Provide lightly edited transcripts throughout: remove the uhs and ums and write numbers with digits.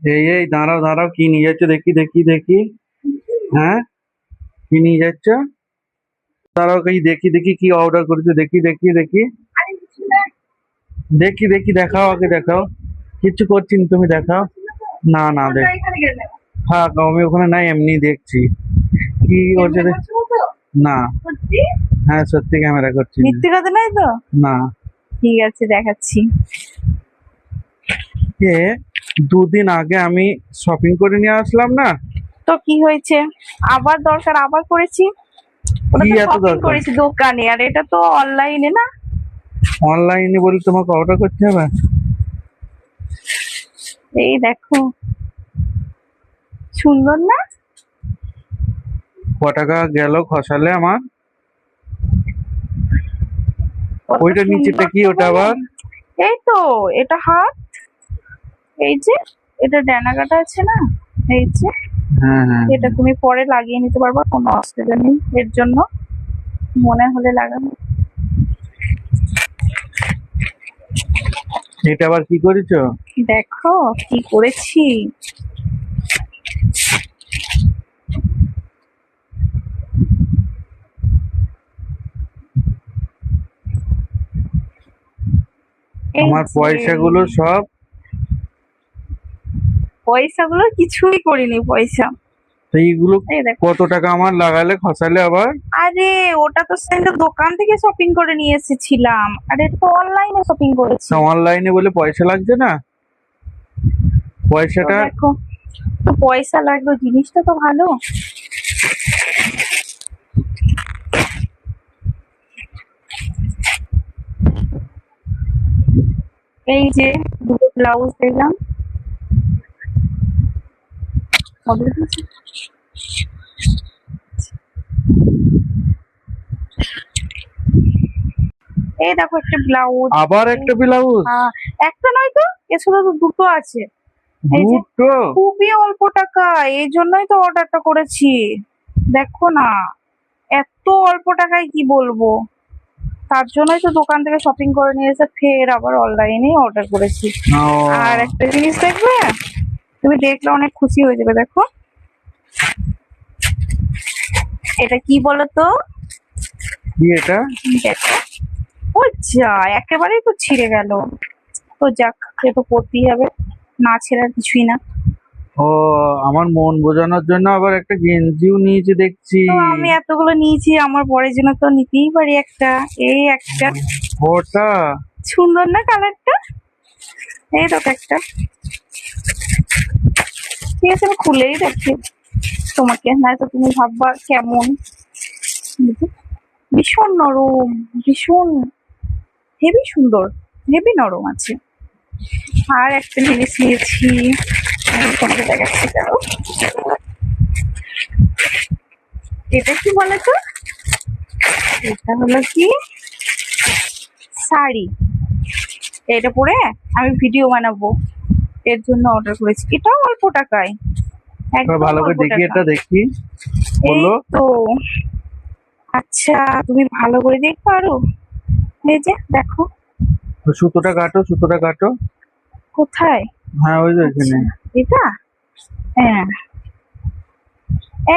এই দাঁড়াও দাঁড়াও, কি নিয়ে যাচ্ছ দেখি দেখি দেখি। হ্যাঁ, কি নিয়ে যাচ্ছ? দাঁড়াও, কি দেখি দেখি, কি অর্ডার করেছো দেখি দেখি দেখি দেখি দেখি, দেখাও আগে দেখাও। কিচ্ছু করছি না, তুমি দেখাও। না না, দেখ, থাক, আমি ওখানে নাই, এমনি দেখছি কি করছে না। হ্যাঁ, সত্যি ক্যামেরা করছি না। মিথ্যে কথা নয় তো? না। ঠিক আছে, দেখাচ্ছি। এ, দুদিন আগে আমি শপিং করে নিয়ে আসলাম না। তো কি হয়েছে? আবার দরকার আবার করেছি। ওটা কি তো এত শপিং দরকার? করেছি দোকানে, আর এটা তো অনলাইনে না। অনলাইনে বলি তোমাকে অর্ডার করতে হবে? এই দেখো, সুন্দর না? ক টাকা গেল খসালে আমার? কত ওইটা নিচেটা সুন্দর কি তো ওটা বলো। আবার? এই তো, এটা হাত। এই যে, এটা ডানা কাটা আছে না, এই যে, হ্যাঁ হ্যাঁ। এটা তুমি পরে লাগিয়ে নিতে পারবা, কোনো অসুবিধা নেই এর জন্য। মনে হলে লাগানো। এটা আবার কি করেছো? দেখো কি করেছি। এই আমার যে, পয়সাগুলো সব। পয়সাগুলো কিছুই করিনি পয়সা। তো এইগুলো এই দেখো। কত টাকা আমার লাগালে খসালে আবার? আরে ওটা তো সেদিন দোকান থেকে শপিং করে নিয়ে এসেছিলাম, আর এটা তো অনলাইনে শপিং করেছি। অনলাইনে বলে পয়সা লাগছে না? তো পয়সাটা। দেখো, তো পয়সা লাগলো, জিনিসটা তো ভালো। এই যে, দুটো ব্লাউজ দেখলাম। এই দেখো একটা ব্লাউজ। আবার একটা ব্লাউজ? একটা নয় তো, এর সাথে তো দুটো আছে। এই যে, দুটো? খুবই অল্প টাকা, এই জন্যই তো অর্ডারটা করেছি। দেখো না, এত অল্প টাকায় কি বলবো। তার জন্যই তো দোকান থেকে শপিং করে নিয়ে এসে ফের আবার অনলাইনে অর্ডার করেছি। ও, আর একটা জিনিস দেখবে, তুমি দেখলে অনেক খুশি হয়ে যাবে। দেখো, এটা কি বলতো? কি এটা? দেখো, ও যা, একেবারেই তো ছিঁড়ে গেল। তো যাক, সে তো পড়তেই হবে, না ছেড়ার কিছুই না। ও, আমার মন বোঝানোর জন্য আবার একটা গেঞ্জিও নিয়েছে দেখছি। তো আমি এতগুলো নিয়েছি, আমার পরের জন্য তো নিতেই পারি একটা। এই একটা, ওটা? সুন্দর না কালারটা? এই তো একটা। ঠিক আছে, আমি খুলেই দেখি তোমাকে, নয়তো তুমি ভাববা কেমন। ভীষণ নরম, ভীষণ হেবি সুন্দর, হেবি নরম আছে। আর একটা জিনিস নিয়েছি, আমি তোমাকে দেখাচ্ছি, দাঁড়াও। এটা কি বলতো? এটা হলো কি, শাড়ি। এটা পরে আমি ভিডিও বানাবো, এর জন্য অর্ডার করেছি। এটাও অল্প টাকায়, একদম ভালো করে অল্প দেখি, টাকা। এটা দেখি। এই বলো। তো। আচ্ছা, তুমি ভালো করে দেখতে পারো। এই যে দেখো। সুতোটা কাটো, সুতোটা কাটো। কোথায়? হ্যাঁ, ওই যে আচ্ছা, এখানে। এটা, হ্যাঁ,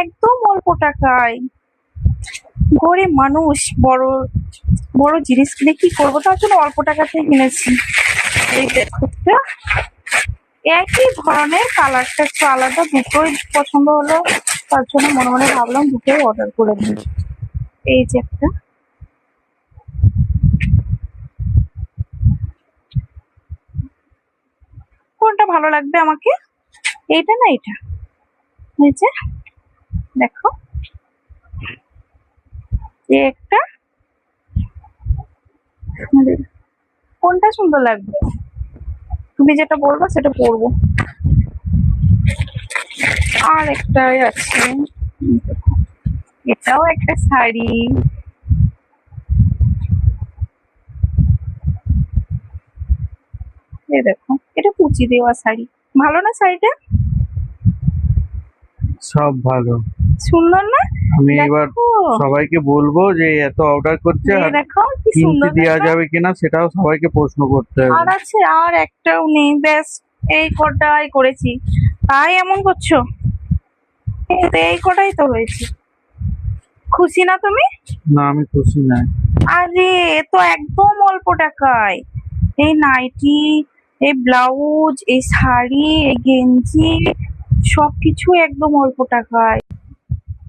একদম অল্প টাকায়। গরিব মানুষ, বড় বড় জিনিস কিনে কি করবো, তার জন্য অল্প টাকাতেই কিনেছি। এই দেখো, এটা একই ধরনের, কালারটা একটু আলাদা, দুটোই পছন্দ হলো, তার জন্য মনে মনে ভাবলাম দুটোই অর্ডার করে দিই। এই যে একটা, কোনটা ভালো লাগবে আমাকে, এইটা না এটা? এই যে দেখো, এই একটা, কোনটা সুন্দর লাগবে? তুমি যেটা বলবা সেটা পরবো। আর একটাই আছে, এটাও একটা শাড়ি। এই দেখো, এটা কুচি দেওয়া শাড়ি। ভালো না শাড়িটা? সব ভালো। সুন্দর না? আমি এবার দেখো, সবাইকে বলবো যে এত অর্ডার করছে, এই আর দেখো কি কিনতে সুন্দর দেওয়া দেখো। যাবে কিনা সেটাও সবাইকে প্রশ্ন করতে আর হবে। আছে, আর একটাও নেই, ব্যাস এই কটাই করেছি, তাই এমন করছো? এই কটাই তো হয়েছে। খুশি না তুমি? না, আমি খুশি নাই। আরে এ তো একদম অল্প টাকায়। এই নাইটি, এই ব্লাউজ, এই শাড়ি, এই গেঞ্জি, সবকিছু একদম অল্প টাকায়।